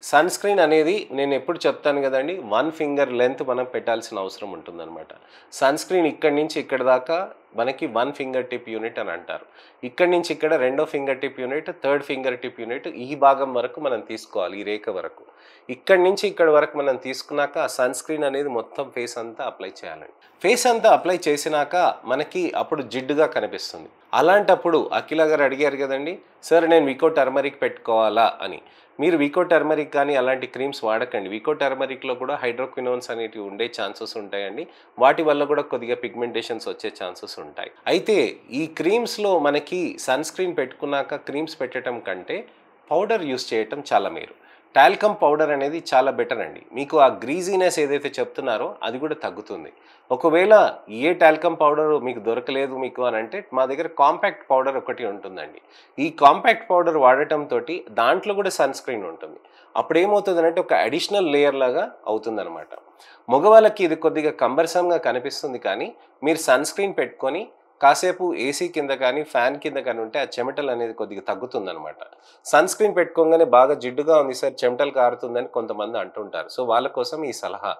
Sun screen అనేది నేను ఎప్పుడు చెప్తాను కదండీ! 1 ఫింగర్ లెంత్ మనం పెట్టాల్సిన అవసరం ఉంటుందన్నమాట. సన్ స్క్రీన్ ఇక్కడి నుంచి ఇక్కడి దాకా మనకి 1 ఫింగర్ టిప్ యూనిట్ అని అంటారు. ఇక్కడి నుంచి ఇక్కడ రెండో finger tip unit, third finger tip unit ఈ భాగం వరకు మనం తీసుకోవాలి. ఈ రేఖ వరకు. ఇక్కడి నుంచి ఇక్కడి వరకు మనం తీసుకున్నాక ఆ సన్ స్క్రీన్ అనేది మొత్తం ఫేస్ అంతా అప్లై చేయాలండి. ఫేస్ అంతా అప్లై చేసినాక మనకి అప్పుడు జిడ్డుగా కనిపిస్తుంది. అలాంటప్పుడు అఖిల గారు అడిగారు కదండీ! సార్ నేను వికో టర్మరిక్ పెట్టుకోవాలా అని. మీరు వికో టర్మరిక్ కానీ అలాంటి క్రీమ్స్ వాడకండి. వికో టర్మరిక్‌లో కూడా హైడ్రోక్వినోన్స్ అనేటివి ఉండే ఛాన్సెస్ ఉంటాయండి. వాటి వల్ల కూడా కొద్దిగా పిగ్మెంటేషన్స్ వచ్చే ఛాన్సెస్ ఉంటాయి. అయితే ఈ క్రీమ్స్‌లో మనకి సన్ స్క్రీన్ పెట్టుకున్నాక క్రీమ్స్ పెట్టడం కంటే పౌడర్ యూజ్ చేయటం చాలా మేలు. టాల్కమ్ పౌడర్ అనేది చాలా బెటర్ అండి. మీకు ఆ గ్రీజీనెస్ ఏదైతే చెప్తున్నారో అది కూడా తగ్గుతుంది. ఒకవేళ ఏ టాల్కమ్ పౌడర్ మీకు దొరకలేదు మీకు అనంటే మా దగ్గర కాంపాక్ట్ పౌడర్ ఒకటి ఉంటుందండి. ఈ కాంపాక్ట్ పౌడర్ వాడటంతోటి దాంట్లో కూడా సన్ స్క్రీన్ ఉంటుంది. అప్పుడేమవుతుందనంటే ఒక అడిషనల్ లేయర్ లాగా అవుతుందనమాట. మగవాళ్ళకి ఇది కొద్దిగా కంబర్సమ్‌గా కనిపిస్తుంది కానీ మీరు సన్ స్క్రీన్ పెట్టుకొని కాసేపు ఏసీ కింద కానీ, ఫ్యాన్ కింద కానీ ఉంటే ఆ చెమటలు అనేది కొద్దిగా తగ్గుతుందనమాట. సన్ స్క్రీన్ పెట్టుకోగానే బాగా జిడ్డుగా ఉంది సార్ చెమటలు కారుతుందని కొంతమంది అంటుంటారు. సో వాళ్ళ కోసం ఈ సలహా.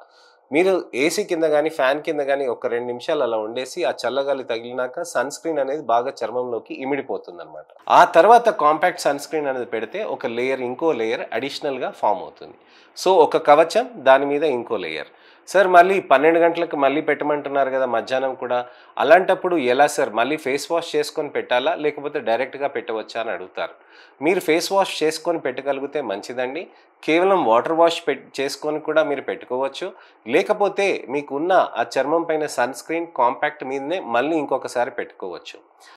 మీరు ఏసీ కింద గానీ, ఫ్యాన్ కింద గానీ ఒక 2 నిమిషాలు అలా ఉండేసి ఆ చల్లగాలి తగిలినాక సన్ స్క్రీన్ అనేది బాగా చర్మంలోకి ఇమిడిపోతుందనమాట. ఆ తర్వాత కాంపాక్ట్ సన్ స్క్రీన్ అనేది పెడితే ఒక లేయర్ ఇంకో లేయర్ అడిషనల్‌గా ఫార్మ్ అవుతుంది. సో ఒక కవచం దాని మీద ఇంకో లేయర్. సార్ మళ్ళీ 12 గంటలకు మళ్ళీ పెట్టమంటున్నారు కదా మధ్యాహ్నం కూడా. అలాంటప్పుడు ఎలా సార్ మళ్ళీ ఫేస్ వాష్ చేసుకొని పెట్టాలా? లేకపోతే డైరెక్ట్‌గా పెట్టవచ్చా అని అడుగుతారు. మీరు ఫేస్ వాష్ చేసుకొని పెట్టగలిగితే మంచిదండి. కేవలం వాటర్ వాష్ చేసుకొని కూడా మీరు పెట్టుకోవచ్చు. లేకపోతే మీకున్న ఆ చర్మం పైన సన్ స్క్రీన్ కాంపాక్ట్ మీదనే మళ్ళీ ఇంకొకసారి పెట్టుకోవచ్చు.